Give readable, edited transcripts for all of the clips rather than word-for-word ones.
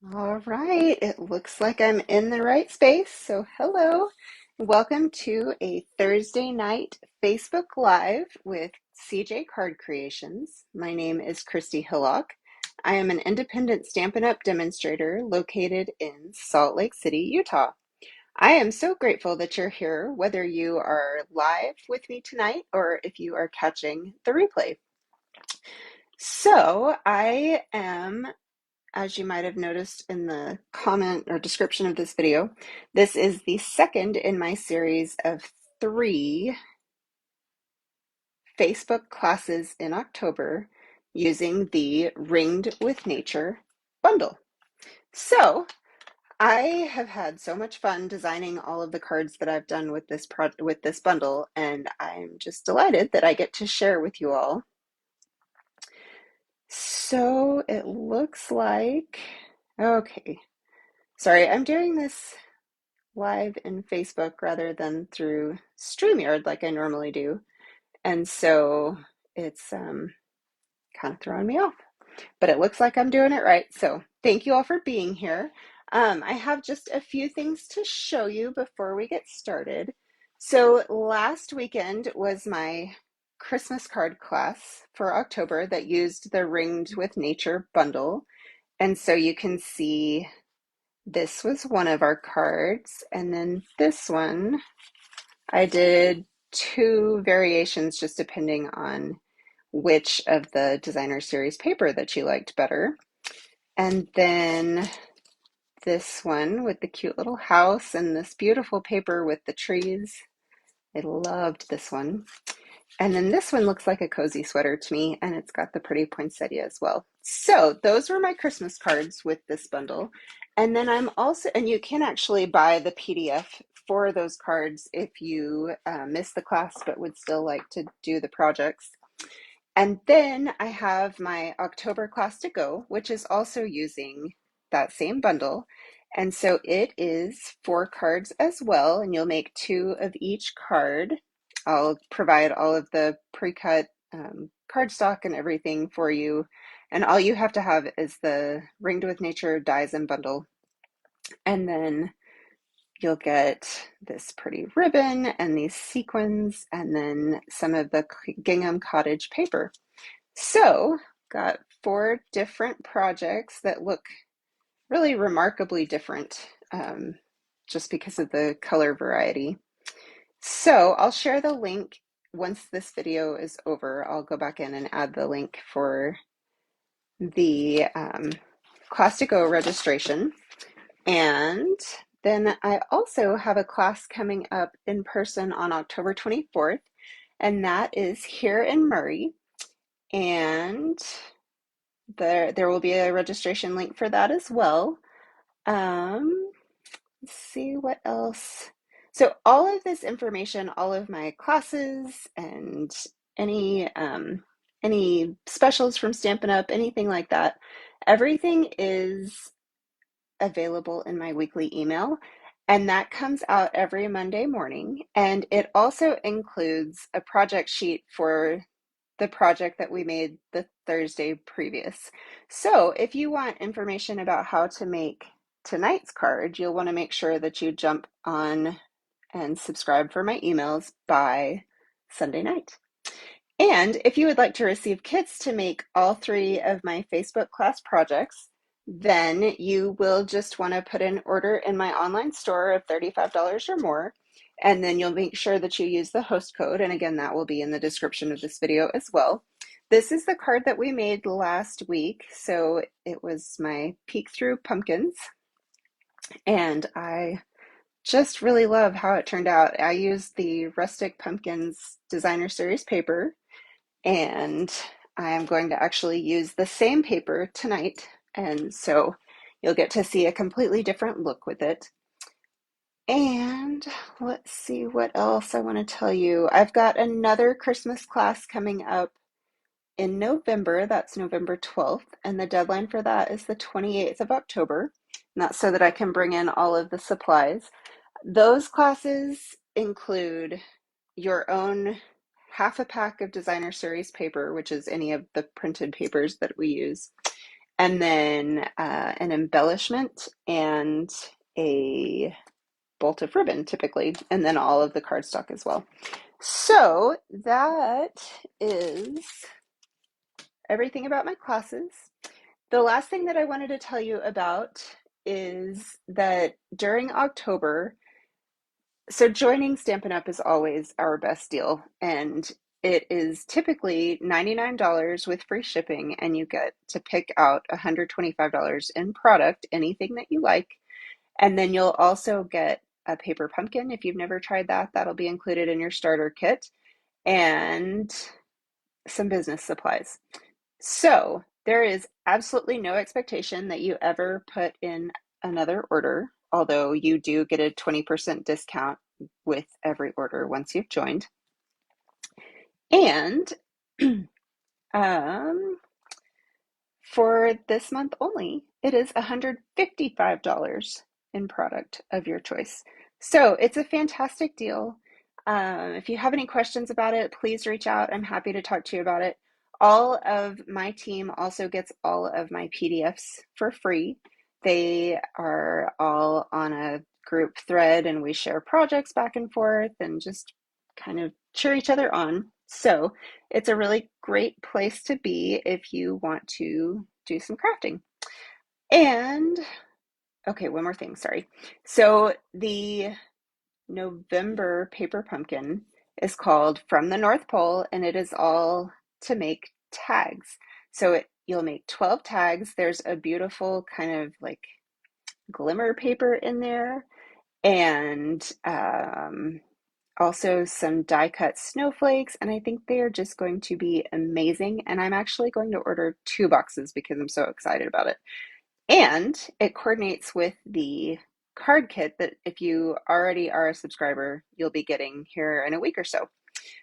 All right, it looks like I'm in the right space. So, hello, welcome to a Thursday night Facebook Live with CJ Card Creations. My name is Christy Hillock. I am an independent Stampin' Up! Demonstrator located in Salt Lake City, Utah. I am so grateful that you're here, whether you are live with me tonight or if you are catching the replay. So, I am, as you might have noticed in the comment or description of this video, this is the second in my series of 3 Facebook classes in October using the Ringed with Nature bundle. So I have had so much fun designing all of the cards that I've done with this bundle, and I'm just delighted that I get to share with you all. So it looks like, okay, sorry, I'm doing this live in Facebook rather than through StreamYard like I normally do. And so it's kind of throwing me off, but it looks like I'm doing it right. So thank you all for being here. I have just a few things to show you before we get started. So last weekend was my Christmas card class for October that used the Ringed with Nature bundle. And so you can see this was one of our cards, and then this one, I did 2 variations just depending on which of the designer series paper that you liked better. And then this one with the cute little house and this beautiful paper with the trees. I loved this one. And then this one looks like a cozy sweater to me, and it's got the pretty poinsettia as well. So those were my Christmas cards with this bundle. And then I'm also, and you can actually buy the PDF for those cards if you missed the class but would still like to do the projects. And then I have my October class to go, which is also using that same bundle. And so it is 4 cards as well, and you'll make 2 of each card. I'll provide all of the pre-cut cardstock and everything for you. And all you have to have is the Ringed with Nature dies and bundle. And then you'll get this pretty ribbon and these sequins and then some of the gingham cottage paper. So, got 4 different projects that look really remarkably different just because of the color variety. So, I'll share the link once this video is over. I'll go back in and add the link for the Class to Go registration. And then I also have a class coming up in person on October 24th, and that is here in Murray. And there will be a registration link for that as well. Let's see what else. So all of this information, all of my classes and any any specials from Stampin' Up, anything like that, everything is available in my weekly email. And that comes out every Monday morning. And it also includes a project sheet for the project that we made the Thursday previous. So if you want information about how to make tonight's card, you'll want to make sure that you jump on and subscribe for my emails by Sunday night. And if you would like to receive kits to make all 3 of my Facebook class projects, then you will just want to put an order in my online store of $35 or more. And then you'll make sure that you use the host code. And again, that will be in the description of this video as well. This is the card that we made last week. So it was my peek through pumpkins. And I just really love how it turned out. I used the Rustic Pumpkins Designer Series paper, and I am going to actually use the same paper tonight. And so you'll get to see a completely different look with it. And let's see what else I want to tell you. I've got another Christmas class coming up in November. That's November 12th. And the deadline for that is the 28th of October. And that's so that I can bring in all of the supplies. Those classes include your own half a pack of designer series paper, which is any of the printed papers that we use, and then an embellishment and a bolt of ribbon typically, and then all of the cardstock as well. So that is everything about my classes. The last thing that I wanted to tell you about is that during October, so joining Stampin' Up! Is always our best deal, and it is typically $99 with free shipping, and you get to pick out $125 in product, anything that you like. And then you'll also get a paper pumpkin. If you've never tried that, that'll be included in your starter kit, and some business supplies. So there is absolutely no expectation that you ever put in another order, although you do get a 20% discount with every order once you've joined. And um, for this month only, it is $155 in product of your choice. So it's a fantastic deal. If you have any questions about it, please reach out. I'm happy to talk to you about it. All of my team also gets all of my PDFs for free. They are all on a group thread, and we share projects back and forth and just kind of cheer each other on. So it's a really great place to be if you want to do some crafting. And okay, one more thing, sorry. So the November paper pumpkin is called From the North Pole, and it is all to make tags. So you'll make 12 tags. There's a beautiful kind of like glimmer paper in there, and also some die cut snowflakes, and I think they are just going to be amazing. And I'm actually going to order 2 boxes because I'm so excited about it. And it coordinates with the card kit that if you already are a subscriber, you'll be getting here in a week or so.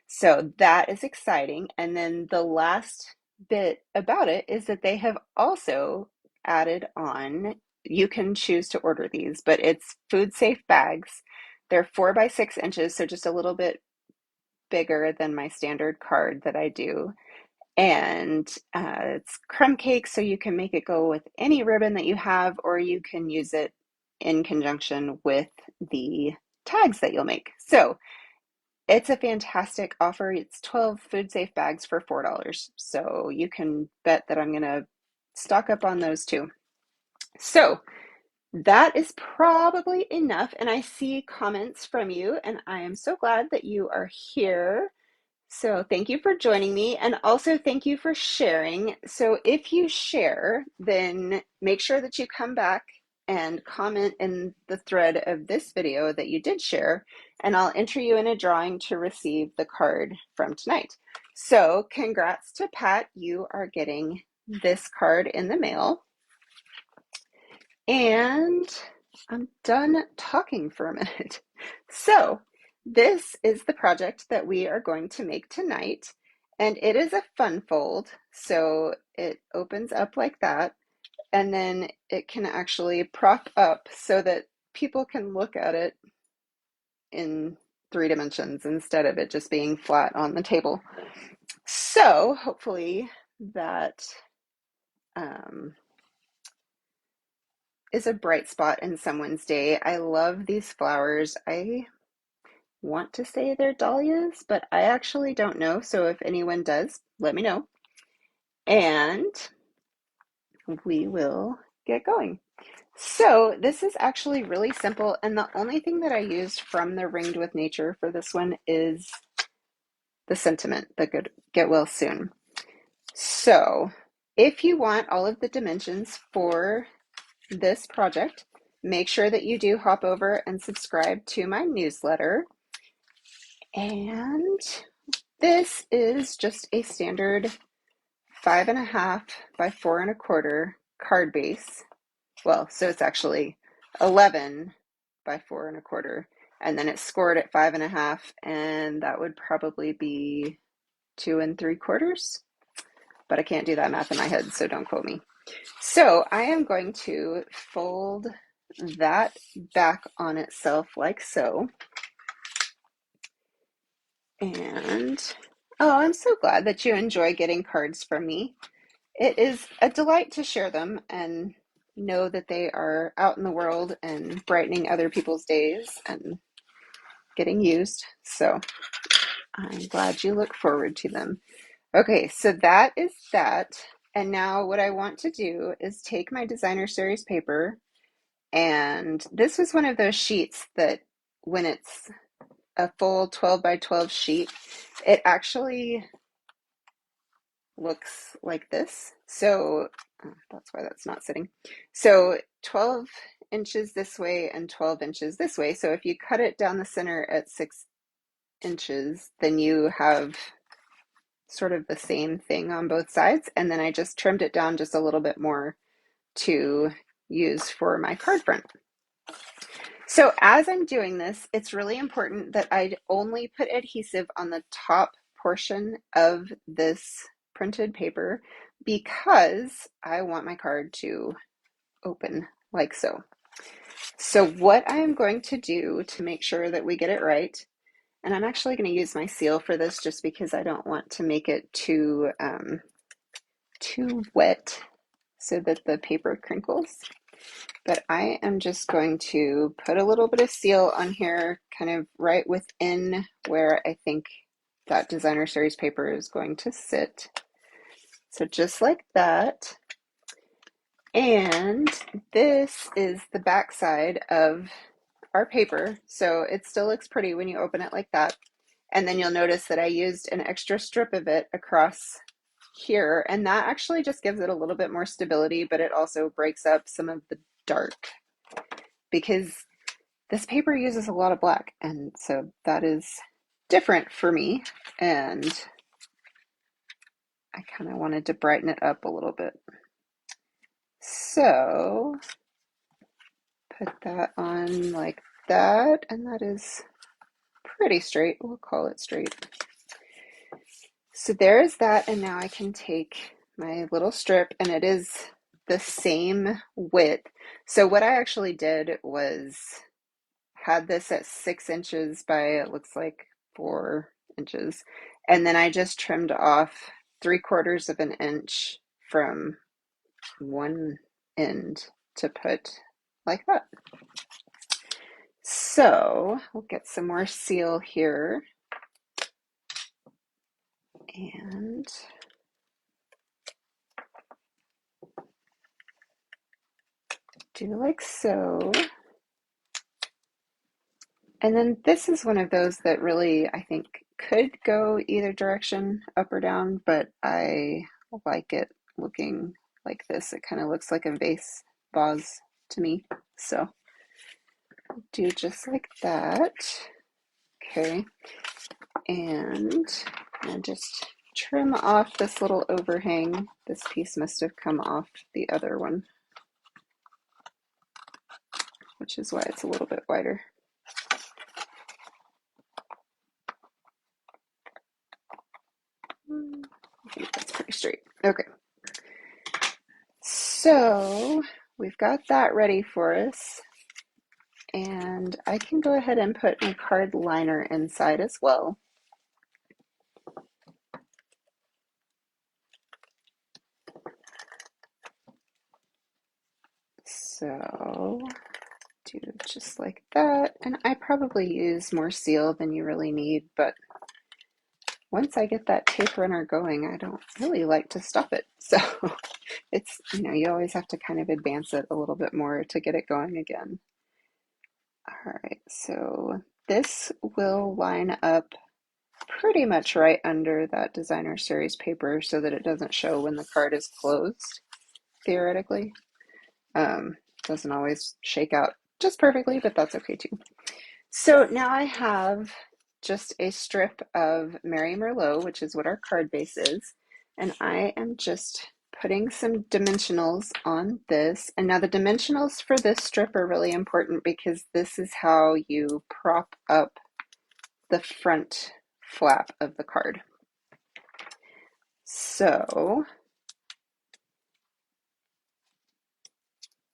So that is exciting. And then the last bit about it is that they have also added on, you can choose to order these, but it's food safe bags. They're 4 by 6 inches, so just a little bit bigger than my standard card that I do. And it's crumb cake, so you can make it go with any ribbon that you have, or you can use it in conjunction with the tags that you'll make. So it's a fantastic offer. It's 12 food safe bags for $4. So you can bet that I'm going to stock up on those too. So that is probably enough. And I see comments from you, and I am so glad that you are here. So thank you for joining me, and also thank you for sharing. So if you share, then make sure that you come back and comment in the thread of this video that you did share, and I'll enter you in a drawing to receive the card from tonight. So congrats to Pat, you are getting this card in the mail. And I'm done talking for a minute. So this is the project that we are going to make tonight, and it is a fun fold. So it opens up like that, and then it can actually prop up so that people can look at it in 3 dimensions instead of it just being flat on the table. So hopefully that is a bright spot in someone's day. I love these flowers. I want to say they're dahlias, but I actually don't know. So if anyone does, let me know. And we will get going. So this is actually really simple. And the only thing that I used from the Ringed with Nature for this one is the sentiment, the good get well soon. So if you want all of the dimensions for this project, make sure that you do hop over and subscribe to my newsletter. And this is just a standard 5.5 by 4.25 card base. Well, so it's actually 11 by 4.25, and then it's scored at 5.5, and that would probably be 2 3/4. But I can't do that math in my head, so don't quote me. So I am going to fold that back on itself like so. And oh, I'm so glad that you enjoy getting cards from me. it is a delight to share them and know that they are out in the world and brightening other people's days and getting used. So I'm glad you look forward to them. Okay, so that is that. And now what I want to do is take my designer series paper, and this was one of those sheets that when it's a full 12 by 12 sheet, it actually looks like this. So that's why that's not sitting. So 12 inches this way and 12 inches this way. So if you cut it down the center at 6 inches, then you have sort of the same thing on both sides. And then I just trimmed it down just a little bit more to use for my card front. So as I'm doing this, it's really important that I only put adhesive on the top portion of this printed paper because I want my card to open like so. So what I am going to do to make sure that we get it right, and I'm actually going to use my seal for this just because I don't want to make it too wet so that the paper crinkles. But I am just going to put a little bit of seal on here, kind of right within where I think that designer series paper is going to sit. So just like that. And this is the back side of our paper. So it still looks pretty when you open it like that. And then you'll notice that I used an extra strip of it across here. And that actually just gives it a little bit more stability, but it also breaks up some of the dark because this paper uses a lot of black, and so that is different for me, and I kind of wanted to brighten it up a little bit. So put that on like that, and that is pretty straight. We'll call it straight. So there's that, and now I can take my little strip, and it is the same width. So what I actually did was had this at 6 inches by, it looks like 4 inches. And then I just trimmed off 3/4 of an inch from one end to put like that. So we'll get some more seal here and do like so. And then this is one of those that really, I think, could go either direction, up or down, but I like it looking like this. It kind of looks like a vase to me. So do just like that. Okay. And I just trim off this little overhang. This piece must have come off the other one, which is why it's a little bit wider. I think that's pretty straight. Okay. So we've got that ready for us. And I can go ahead and put my card liner inside as well. So do just like that. And I probably use more seal than you really need, but once I get that tape runner going, I don't really like to stop it. So it's, you always have to kind of advance it a little bit more to get it going again. All right, so this will line up pretty much right under that designer series paper so that it doesn't show when the card is closed, theoretically. Doesn't always shake out just perfectly, but that's okay too. So now I have just a strip of Mary Merlot, which is what our card base is, and I am just putting some dimensionals on this. And now the dimensionals for this strip are really important because this is how you prop up the front flap of the card. So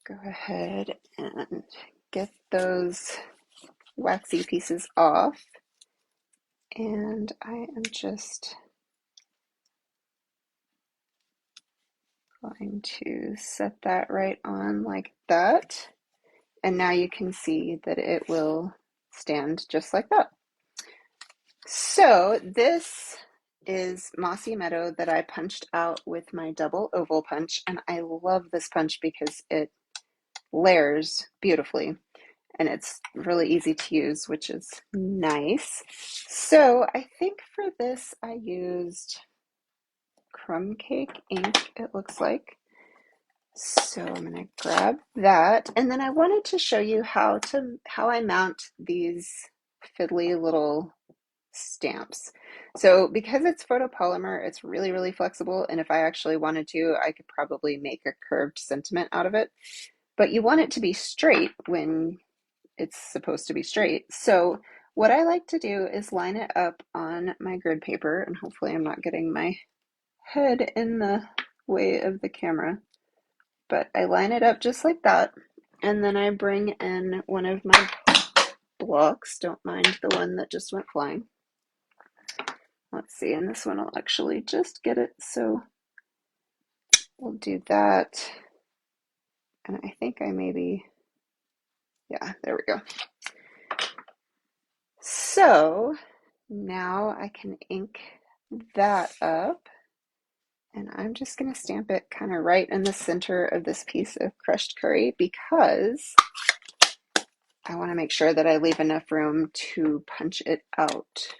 go ahead and get those waxy pieces off. And I am just Going to set that right on like that. And now you can see that it will stand just like that. So this is Mossy Meadow that I punched out with my double oval punch. And I love this punch because it layers beautifully. And it's really easy to use, which is nice. So I think for this I used crumb cake ink, it looks like. So I'm going to grab that, and then I wanted to show you how I mount these fiddly little stamps. So because it's photopolymer, it's really flexible, and if I actually wanted to, I could probably make a curved sentiment out of it. But you want it to be straight when it's supposed to be straight. So what I like to do is line it up on my grid paper, and hopefully I'm not getting my head in the way of the camera. But I line it up just like that, and then I bring in one of my blocks. Don't mind the one that just went flying. Let's see, and this one will actually just get it, so we'll do that. And I think I maybe, yeah, there we go. So now I can ink that up, and I'm just going to stamp it kind of right in the center of this piece of crushed curry because I want to make sure that I leave enough room to punch it out.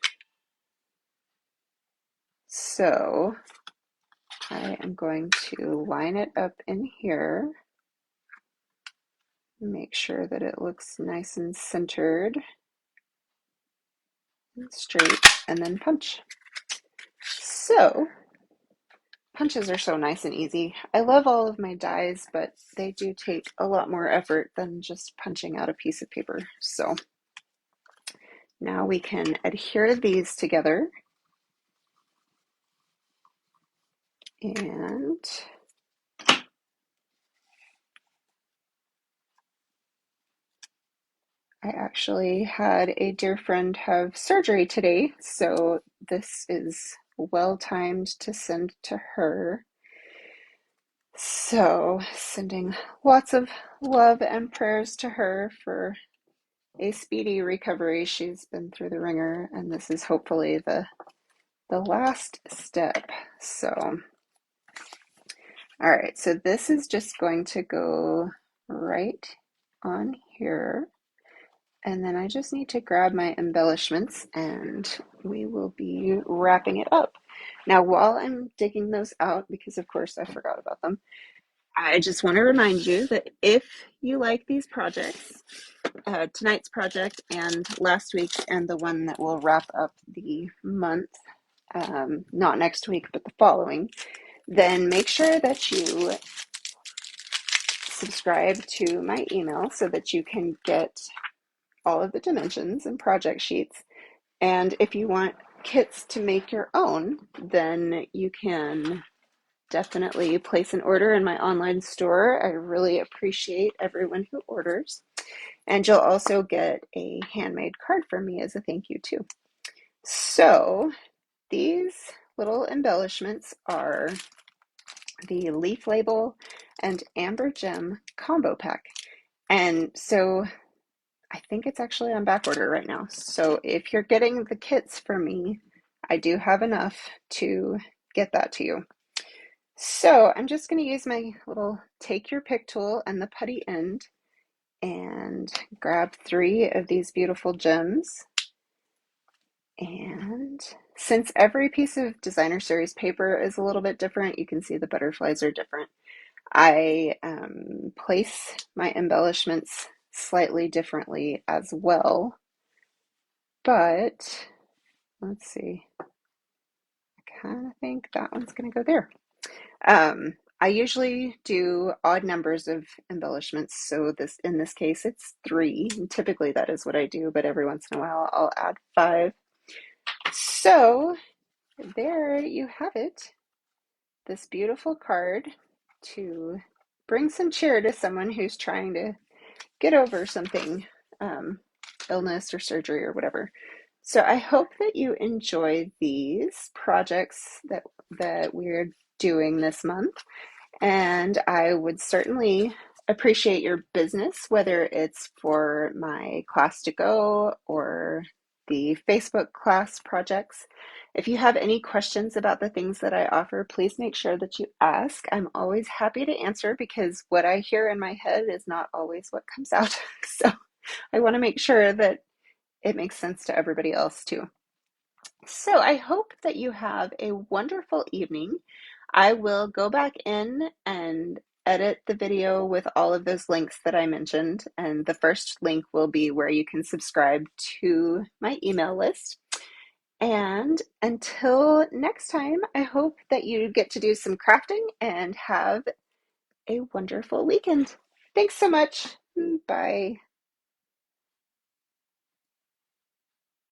So I am going to line it up in here, make sure that it looks nice and centered and straight, and then punch. So punches are so nice and easy. I love all of my dies, but they do take a lot more effort than just punching out a piece of paper. So now we can adhere these together, and I actually had a dear friend have surgery today, so this is well timed to send to her. So, sending lots of love and prayers to her for a speedy recovery. She's been through the ringer, and this is hopefully the last step. So, all right, so this is just going to go right on here. And then I just need to grab my embellishments and we will be wrapping it up. Now, while I'm digging those out, because of course I forgot about them, I just want to remind you that if you like these projects, tonight's project and last week's and the one that will wrap up the month, not next week, but the following, then make sure that you subscribe to my email so that you can get all of the dimensions and project sheets. And if you want kits to make your own, then you can definitely place an order in my online store. I really appreciate everyone who orders. And you'll also get a handmade card from me as a thank you too. So these little embellishments are the leaf label and amber gem combo pack. And so I think it's actually on back order right now. So if you're getting the kits from me, I do have enough to get that to you. So I'm just going to use my little take your pick tool and the putty end and grab 3 of these beautiful gems. And since every piece of designer series paper is a little bit different, you can see the butterflies are different. I place my embellishments slightly differently as well. But let's see, I kind of think that one's going to go there. I usually do odd numbers of embellishments, so in this case it's 3, and typically that is what I do, but every once in a while I'll add 5. So there you have it, this beautiful card to bring some cheer to someone who's trying to get over something, illness or surgery or whatever. So I hope that you enjoy these projects that we're doing this month. And I would certainly appreciate your business, whether it's for my class to go or the Facebook class projects. If you have any questions about the things that I offer, please make sure that you ask. I'm always happy to answer because what I hear in my head is not always what comes out. So I want to make sure that it makes sense to everybody else too. So I hope that you have a wonderful evening. I will go back in and edit the video with all of those links that I mentioned. And the first link will be where you can subscribe to my email list. And until next time, I hope that you get to do some crafting and have a wonderful weekend. Thanks so much. Bye.